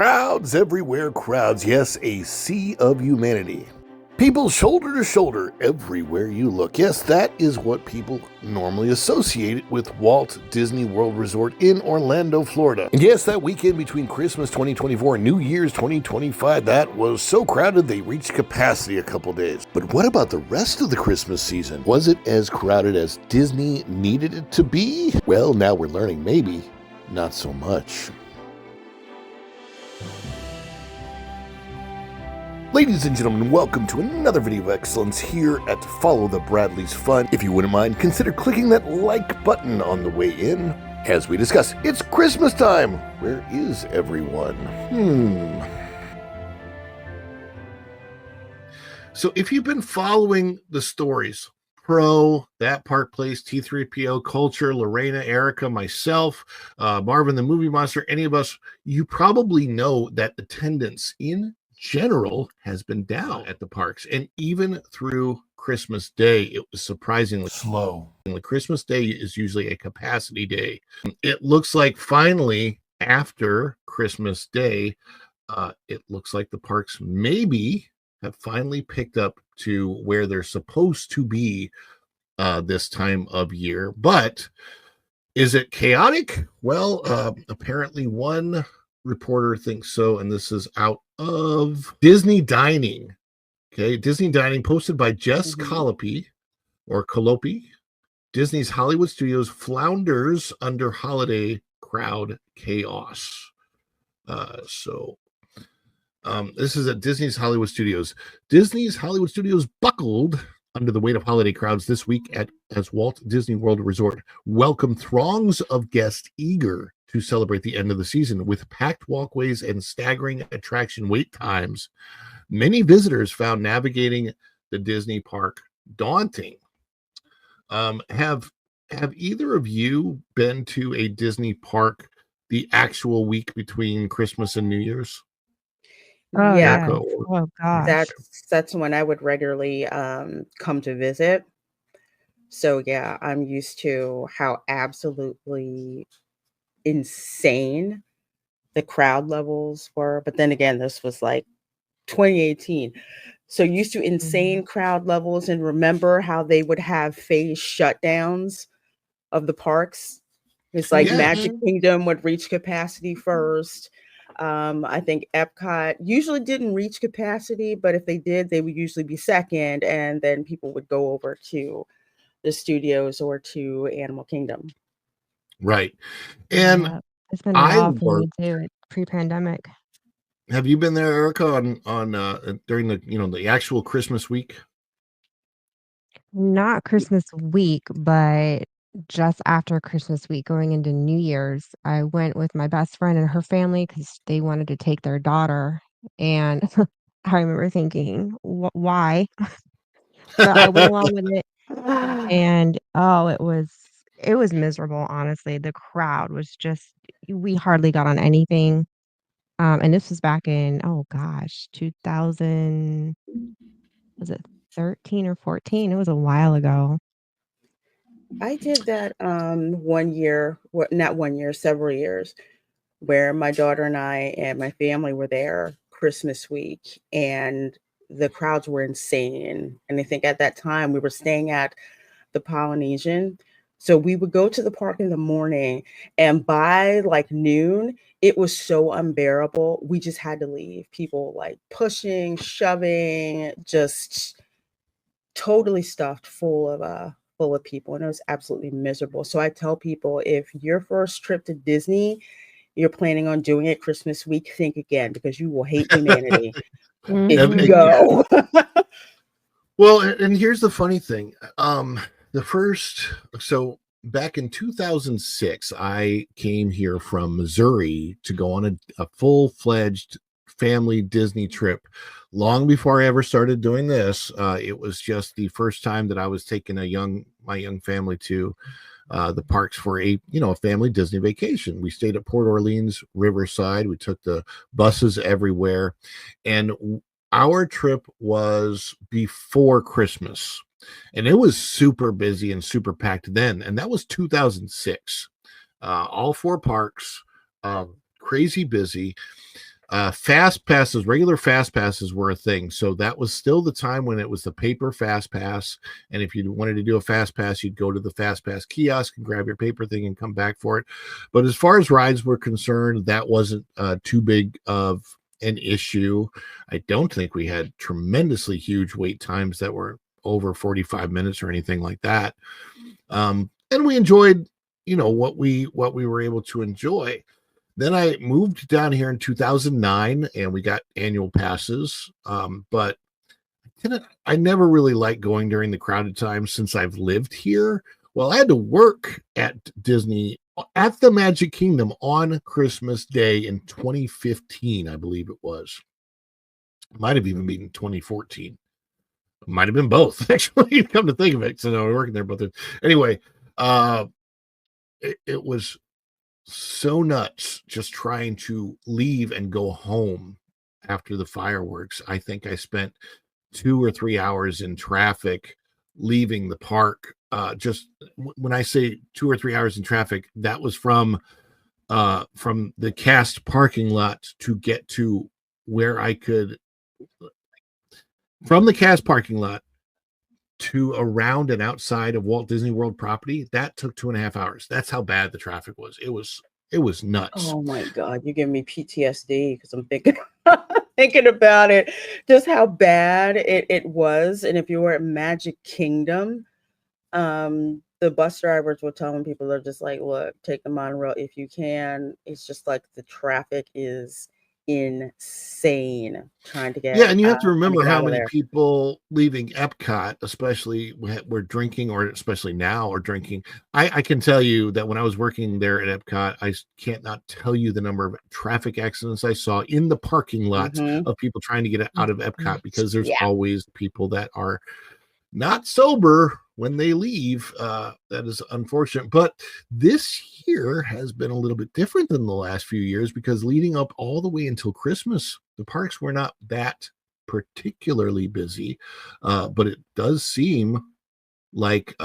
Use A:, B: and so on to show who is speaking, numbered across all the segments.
A: Crowds everywhere, crowds. Yes, a sea of humanity. People shoulder to shoulder everywhere you look. Yes, that is what people normally associate with Walt Disney World Resort in Orlando, Florida. And yes, that weekend between Christmas 2024 and New Year's 2025, that was so crowded they reached capacity a couple days. But what about the rest of the Christmas season? Was it as crowded as Disney needed it to be? Well, now we're learning maybe not so much. Ladies and gentlemen, welcome to another video of excellence here at Follow the Bradleys Fun. If you wouldn't mind, consider clicking that like button on the way in. As we discuss, it's Christmas time. Where is everyone? So if you've been following the stories, Pro, That Park Place, T3PO, Culture, Lorena, Erica, myself, Marvin the Movie Monster, any of us, you probably know that attendance in general has been down at the parks, and even through Christmas Day it was surprisingly slow. Christmas Day is usually a capacity day. It looks like finally after Christmas Day it looks like the parks maybe have finally picked up to where they're supposed to be this time of year. But is it chaotic? Well, apparently one reporter thinks so, and this is out of Disney Dining. Okay, Disney Dining, posted by Jess Colopi, or Colopi. Disney's Hollywood Studios flounders under holiday crowd chaos. This is at Disney's Hollywood Studios. Disney's Hollywood Studios buckled under the weight of holiday crowds this week as Walt Disney World Resort welcomed throngs of guests eager to celebrate the end of the season. With packed walkways and staggering attraction wait times, many visitors found navigating the Disney park daunting. Have either of you been to a Disney park the actual week between Christmas and New Year's?
B: Oh,
C: Yeah.
B: yeah. Oh, gosh.
C: That's when I would regularly come to visit. So yeah, I'm used to how absolutely insane the crowd levels were. But then again, this was like 2018. So used to insane crowd levels, and remember how they would have phase shutdowns of the parks. It's like Magic Kingdom would reach capacity first. I think Epcot usually didn't reach capacity, but if they did, they would usually be second, and then people would go over to the studios or to Animal Kingdom.
A: Right. And
B: it's been a while for me too, pre-pandemic.
A: Have you been there, Erica, on during the actual Christmas week?
B: Not Christmas week, but just after Christmas week, going into New Year's, I went with my best friend and her family because they wanted to take their daughter. And I remember thinking, why? But I went along with it. And it was miserable, honestly. The crowd was just, we hardly got on anything. And this was back in, 2000, was it 13 or 14? It was a while ago.
C: I did that one year, not 1 year, several years, where my daughter and I and my family were there Christmas week, and the crowds were insane. And I think at that time we were staying at the Polynesian. So we would go to the park in the morning, and by like noon, it was so unbearable. We just had to leave. People like pushing, shoving, just totally stuffed full of people, and it was absolutely miserable. So I tell people, if your first trip to Disney, you're planning on doing it Christmas week, think again, because you will hate humanity if you go.
A: Well, and here's the funny thing. Back in 2006, I came here from Missouri to go on a full-fledged family Disney trip. Long before I ever started doing this, it was just the first time that I was taking my young family to the parks for a family Disney vacation. We stayed at Port Orleans Riverside. We took the buses everywhere, and our trip was before Christmas, and it was super busy and super packed then. And that was 2006. All four parks, crazy busy. Fast passes, regular fast passes were a thing. So that was still the time when it was the paper fast pass. And if you wanted to do a fast pass, you'd go to the fast pass kiosk and grab your paper thing and come back for it. But as far as rides were concerned, that wasn't too big of an issue. I don't think we had tremendously huge wait times that were over 45 minutes or anything like that. And we enjoyed, what we were able to enjoy. Then I moved down here in 2009 and we got annual passes. But I never really liked going during the crowded times since I've lived here. Well, I had to work at Disney at the Magic Kingdom on Christmas Day in 2015, I believe it was. It might have even been 2014. It might have been both, actually, come to think of it. So I was working there both. Anyway, it was so nuts just trying to leave and go home after the fireworks. I think I spent 2 or 3 hours in traffic leaving the park. Just when I say 2 or 3 hours in traffic, that was from the cast parking lot to get to where I could, from the cast parking lot to around and outside of Walt Disney World property. That took 2.5 hours. That's how bad the traffic was. It was nuts.
C: Oh my God, you're giving me PTSD because I'm thinking about it, just how bad it was. And if you were at Magic Kingdom, the bus drivers were telling people, they're just like, look, take the monorail if you can. It's just like the traffic is insane trying to get
A: and you have to remember how many
C: there.
A: people leaving Epcot, especially were drinking, or especially now are drinking. I can tell you that when I was working there at Epcot, I can't not tell you the number of traffic accidents I saw in the parking lot of people trying to get out of Epcot, because there's always people that are not sober when they leave. That is unfortunate. But this year has been a little bit different than the last few years, because leading up all the way until Christmas, the parks were not that particularly busy. But it does seem like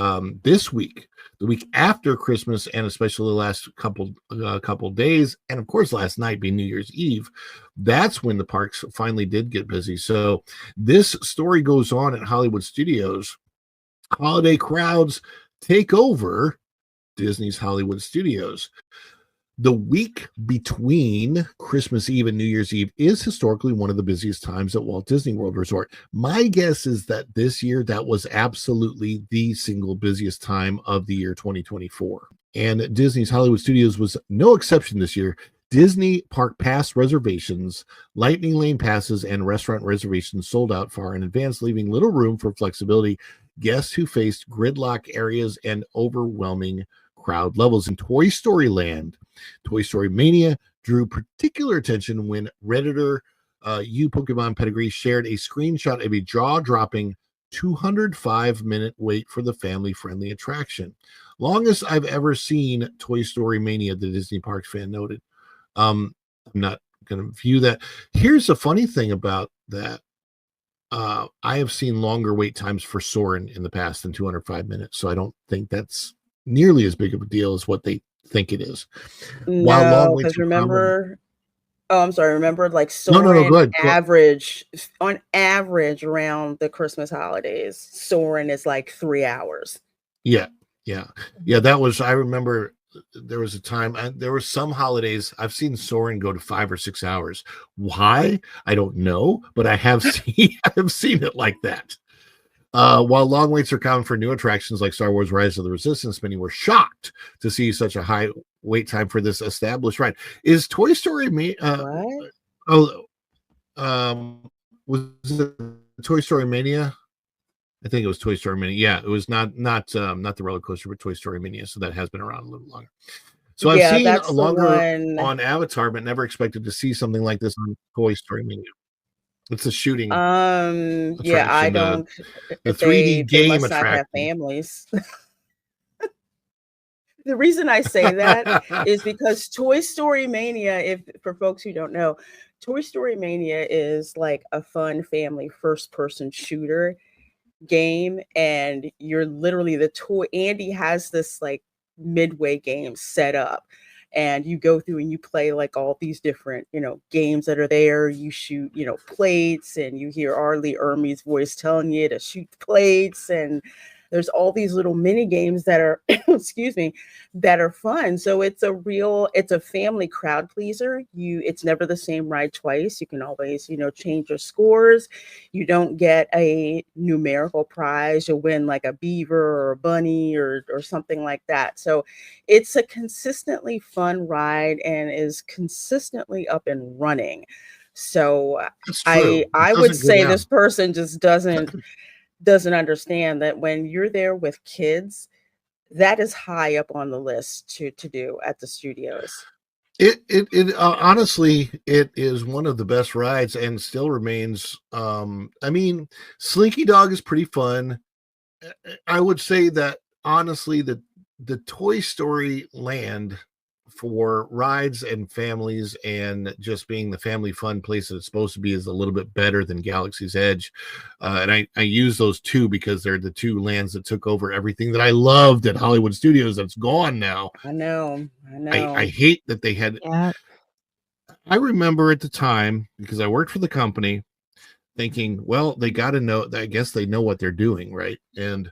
A: this week, the week after Christmas, and especially the last couple days, and of course last night being New Year's Eve, that's when the parks finally did get busy. So this story goes on at Hollywood Studios. Holiday crowds take over Disney's Hollywood Studios. The week between Christmas Eve and New Year's Eve is historically one of the busiest times at Walt Disney World Resort. My guess is that this year that was absolutely the single busiest time of the year 2024. And Disney's Hollywood Studios was no exception this year. Disney Park Pass reservations, Lightning Lane passes, and restaurant reservations sold out far in advance, leaving little room for flexibility. Guests who faced gridlock areas and overwhelming crowd levels. In Toy Story Land, Toy Story Mania drew particular attention when Redditor You Pokemon Pedigree shared a screenshot of a jaw-dropping 205-minute wait for the family-friendly attraction. Longest I've ever seen Toy Story Mania, the Disney Parks fan noted. I'm not going to view that. Here's the funny thing about that. I have seen longer wait times for Soarin' in the past than 205 minutes, so I don't think that's nearly as big of a deal as what they think it is. While long
C: No,
A: waits
C: because
A: are common,
C: remember, remember like
A: no,
C: Soarin'
A: go ahead.
C: on average around the Christmas holidays, Soarin' is like 3 hours.
A: Yeah. That was, I remember there was a time, there were some holidays I've seen Soarin' go to 5 or 6 hours. Why? I don't know, but I have seen it like that. While long waits are common for new attractions like Star Wars Rise of the Resistance, many were shocked to see such a high wait time for this established ride. Is Toy Story
C: What?
A: Was it Toy Story Mania? I think it was Toy Story Mania. Yeah, it was not the roller coaster, but Toy Story Mania. So that has been around a little longer. So I've seen
C: that's
A: a longer on Avatar, but never expected to see something like this on Toy Story Mania. It's a shooting.
C: Yeah, I don't.
A: The 3D game
C: must not have
A: attraction.
C: families. The reason I say that is because Toy Story Mania, if for folks who don't know, Toy Story Mania is like a fun family first-person shooter game, and you're literally Andy has this like midway game set up, and you go through and you play like all these different, games that are there. You shoot, plates, and you hear Arlie Ermey's voice telling you to shoot the plates, and there's all these little mini games that are, excuse me, that are fun. So it's a family crowd pleaser. It's never the same ride twice. You can always, change your scores. You don't get a numerical prize. You'll win like a beaver or a bunny or something like that. So it's a consistently fun ride and is consistently up and running. So
A: That's
C: I
A: true. It
C: I would
A: doesn't go
C: say
A: down.
C: this person just doesn't understand that when you're there with kids, that is high up on the list to do at the studios.
A: Honestly, it is one of the best rides and still remains. I mean, Slinky Dog is pretty fun. I would say that honestly, the Toy Story land for rides and families and just being the family fun place that it's supposed to be is a little bit better than Galaxy's Edge. And I use those two because they're the two lands that took over everything that I loved at Hollywood Studios that's gone now.
C: I know.
A: I hate that they had.
B: Yeah.
A: I remember at the time, because I worked for the company, thinking, well, they got to know. I guess they know what they're doing, right? And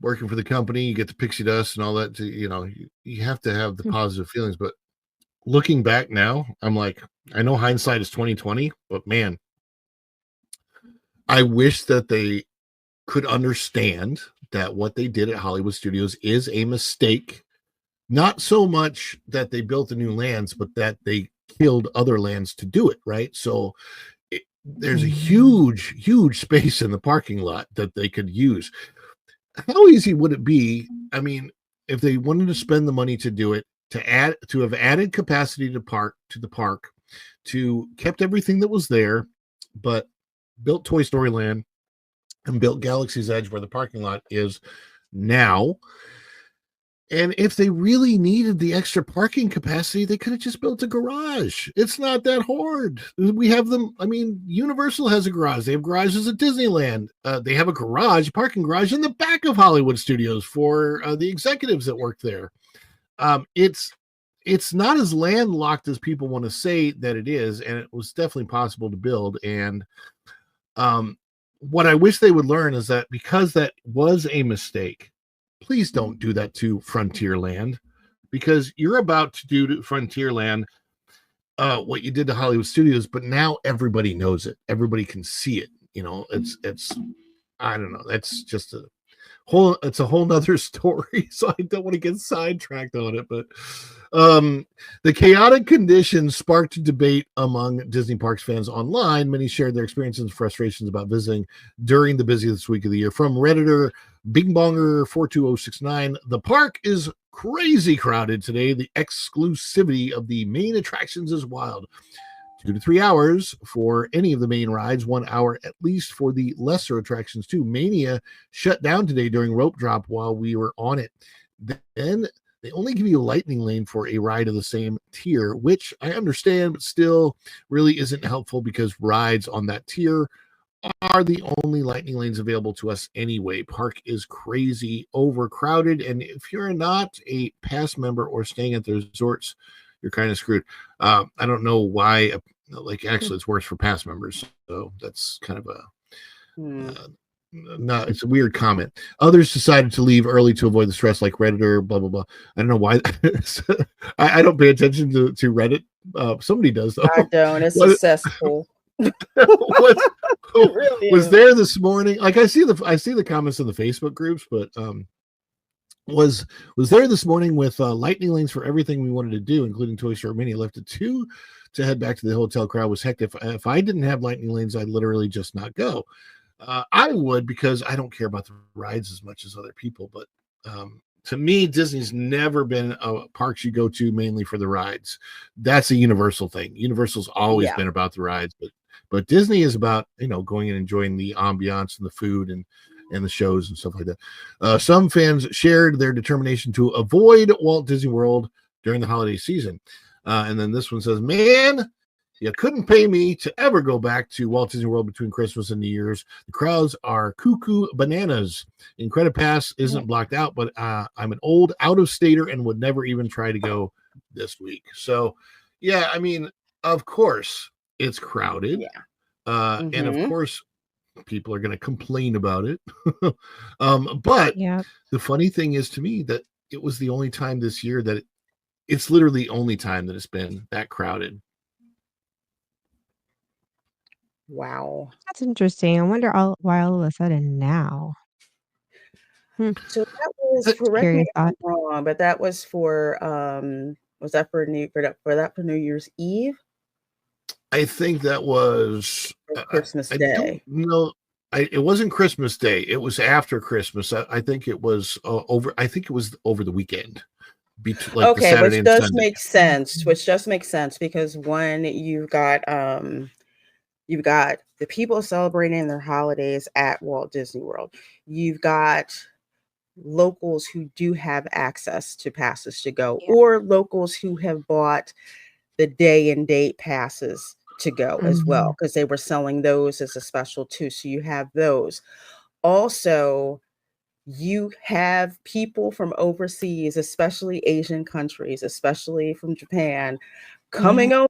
A: working for the company, you get the pixie dust and all that. You have to have the positive feelings. But looking back now, I'm like, I know hindsight is 2020, but man, I wish that they could understand that what they did at Hollywood Studios is a mistake. Not so much that they built the new lands, but that they killed other lands to do it, right? So there's a huge space in the parking lot that they could use. How easy would it be? I mean, if they wanted to spend the money to do it, to have added capacity to the park, to kept everything that was there, but built Toy Story Land and built Galaxy's Edge where the parking lot is now. And if they really needed the extra parking capacity, they could have just built a garage. It's not that hard. We have them. I mean, Universal has a garage. They have garages at Disneyland. They have a parking garage in the back of Hollywood Studios for the executives that work there. It's not as landlocked as people want to say that it is, and it was definitely possible to build. And what I wish they would learn is that because that was a mistake, please don't do that to Frontierland, because you're about to do to Frontierland what you did to Hollywood Studios, but now everybody knows it. Everybody can see it. It's I don't know. That's just it's a whole nother story. So I don't want to get sidetracked on it, but the chaotic conditions sparked debate among Disney Parks fans online. Many shared their experiences and frustrations about visiting during the busiest week of the year. From Redditor Bing Bonger 42069, the park is crazy crowded today. The exclusivity of the main attractions is wild. 2 to 3 hours for any of the main rides, 1 hour at least for the lesser attractions too. Mania shut down today during rope drop while we were on it. Then they only give you a lightning lane for a ride of the same tier, which I understand, but still really isn't helpful because rides on that tier are the only lightning lanes available to us anyway. Park is crazy overcrowded, and if you're not a pass member or staying at the resorts, you're kind of screwed. I don't know why. Actually, it's worse for pass members, so that's kind of no, it's a weird comment. Others decided to leave early to avoid the stress, like Redditor, blah blah blah. I don't know why. I don't pay attention to Reddit. Somebody does though.
C: I don't. It's a cesspool.
A: Was there this morning? Like I see the comments in the Facebook groups, but was there this morning with lightning lanes for everything we wanted to do, including Toy Story Mini. Left at 2 to head back to the hotel. Crowd was hectic. If I didn't have lightning lanes, I'd literally just not go. I would, because I don't care about the rides as much as other people. But to me, Disney's never been a parks you go to mainly for the rides. That's a Universal thing. Universal's always been about the rides, but Disney is about, going and enjoying the ambiance and the food and the shows and stuff like that. Some fans shared their determination to avoid Walt Disney World during the holiday season. And then this one says, man, You couldn't pay me to ever go back to Walt Disney World between Christmas and New Year's. The crowds are cuckoo bananas. And Credit Pass isn't blocked out, but I'm an old out-of-stater and would never even try to go this week. So, yeah, I mean, of course, it's crowded.
C: Yeah.
A: And of
C: Mhm.
A: course, people are going to complain about it. But
B: Yeah.
A: the funny thing is to me that it was the only time this year that it's literally the only time that it's been that crowded.
C: Wow.
B: That's interesting. I wonder why all of a sudden now. Hmm.
C: So that was,
A: Uh,
C: correct me
B: Curious
C: if
B: thought.
C: I'm wrong, but that was was that for New Year's Eve
A: I think that was,
C: or Christmas
A: I don't
C: Day?
A: know. It wasn't Christmas Day. It was after Christmas. I think it was I think it was over the weekend, like the
C: Okay,
A: Saturday
C: which
A: and
C: does
A: Sunday.
C: make sense. Which does make sense because when you've got the people celebrating their holidays at Walt Disney World. You've got locals who do have access to passes to go,
B: Yeah.
C: or locals who have bought the day and date passes to go as
B: Hmm.
C: well, because they were selling those as a special too. So you have those. Also, you have people from overseas, especially Asian countries, especially from Japan,
B: Yeah.
C: coming over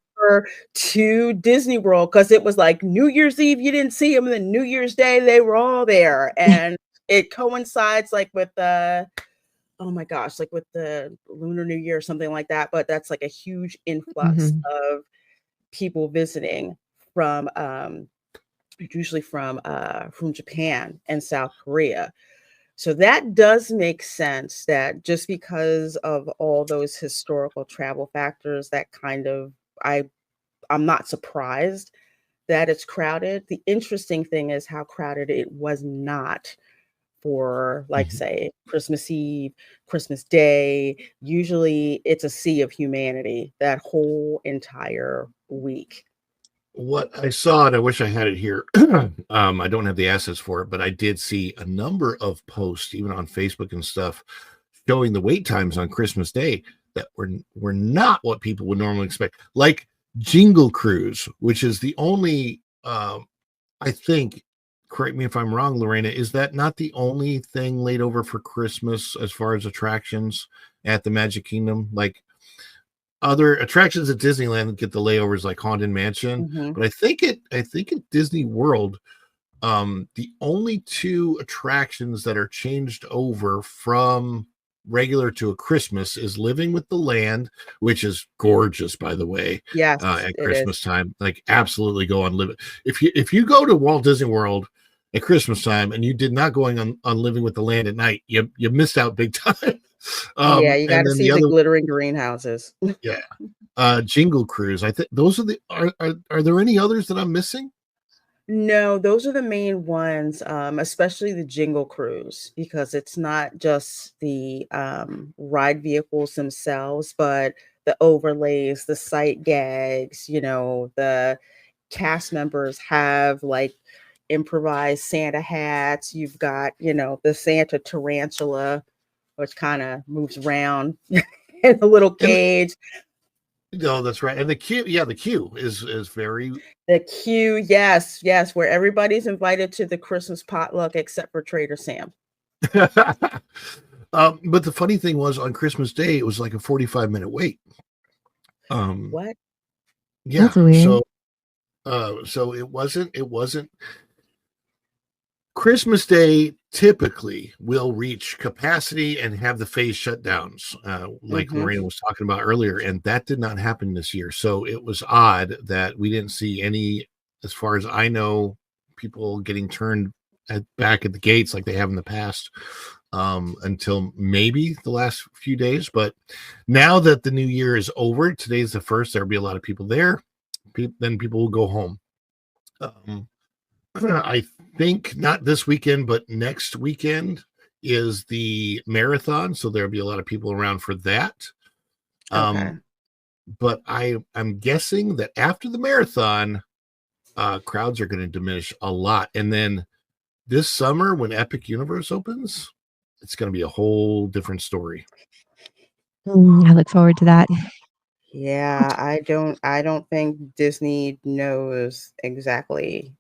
C: to Disney World because it was like New Year's Eve, you didn't see them, and then New Year's Day, they were all there. And it coincides like with the, oh my gosh, like with the Lunar New Year or something like that. But that's like a huge influx
B: Hmm.
C: of people visiting from usually from Japan and South Korea. So that does make sense that just because of all those historical travel factors, that kind of I I'm not surprised that it's crowded. The interesting thing is how crowded it was not for, like,
A: Mhm.
C: say, Christmas Eve, Christmas Day. Usually it's a sea of humanity that whole entire week.
A: What I saw, and I wish I had it here. I don't have the assets for it, but I did see a number of posts, even on Facebook and stuff, showing the wait times on Christmas Day that were not what people would normally expect. Like Jingle Cruise, which is the only, I think, correct me if I'm wrong, Lorena, is that not the only thing laid over for Christmas as far as attractions at the Magic Kingdom? Like other attractions at Disneyland get the layovers like Haunted Mansion,
C: Mhm.
A: but I think at Disney World, the only two attractions that are changed over from regular to a Christmas is Living with the Land, which is gorgeous, by the way,
C: Yes,
A: at
C: it is.
A: Christmas time. Like, absolutely go on Live. If you go to Walt Disney World at Christmas time and you did not going on Living with the Land at night, you missed out big time.
C: Yeah, you
A: And
C: gotta
A: then
C: see
A: the
C: the
A: other,
C: glittering greenhouses.
A: yeah, Jingle Cruise. I think those are the. Are there any others that I'm missing?
C: No, those are the main ones, especially the Jingle Cruise, because it's not just the ride vehicles themselves, but the overlays, the sight gags, the cast members have like improvised Santa hats. You've got, the Santa tarantula, which kind of moves around in a little
A: And
C: cage.
A: no, that's right. And the queue, yeah, the queue is very.
C: The queue, yes, yes, where everybody's invited to the Christmas potluck except for Trader Sam.
A: But the funny thing was on Christmas Day, it was like a 45-minute wait. Um,
C: What?
A: yeah,
B: That's weird.
A: so it wasn't Christmas Day typically will reach capacity and have the phase shutdowns, like
C: Mhm.
A: Lorena was talking about earlier, and that did not happen this year. So it was odd that we didn't see any, as far as I know, people getting turned back at the gates like they have in the past, until maybe the last few days. But now that the new year is over, today's the first, there'll be a lot of people there. Then people will go home. Um, I think not this weekend, but next weekend is the marathon, so there'll be a lot of people around for that.
C: Okay.
A: Um, but I'm guessing that after the marathon, crowds are going to diminish a lot, and then this summer when Epic Universe opens, it's going to be a whole different story.
B: I look forward to that.
C: Yeah, I don't think Disney knows exactly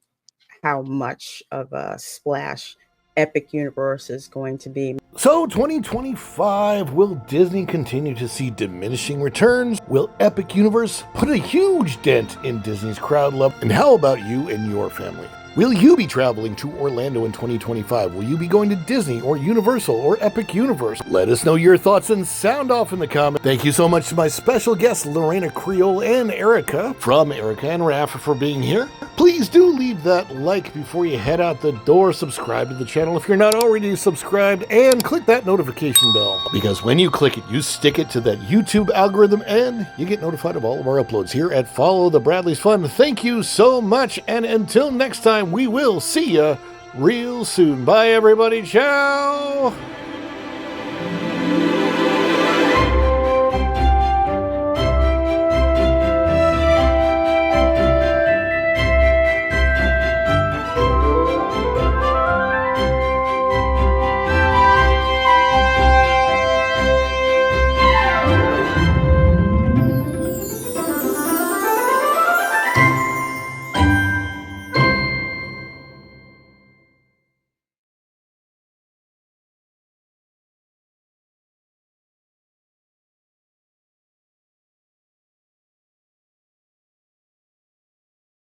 C: how much of a splash Epic Universe is going to be.
A: So 2025, will Disney continue to see diminishing returns? Will Epic Universe put a huge dent in Disney's crowd love? And how about you and your family? Will you be traveling to Orlando in 2025? Will you be going to Disney or Universal or Epic Universe? Let us know your thoughts and sound off in the comments. Thank you so much to my special guests, Lorena Creole and Erica, from Erica and Raph, for being here. Please do leave that like before you head out the door. Subscribe to the channel if you're not already subscribed, and click that notification bell, because when you click it, you stick it to that YouTube algorithm and you get notified of all of our uploads here at Follow the Bradley's Fun. Thank you so much, and until next time, we will see ya real soon. Bye, everybody. Ciao.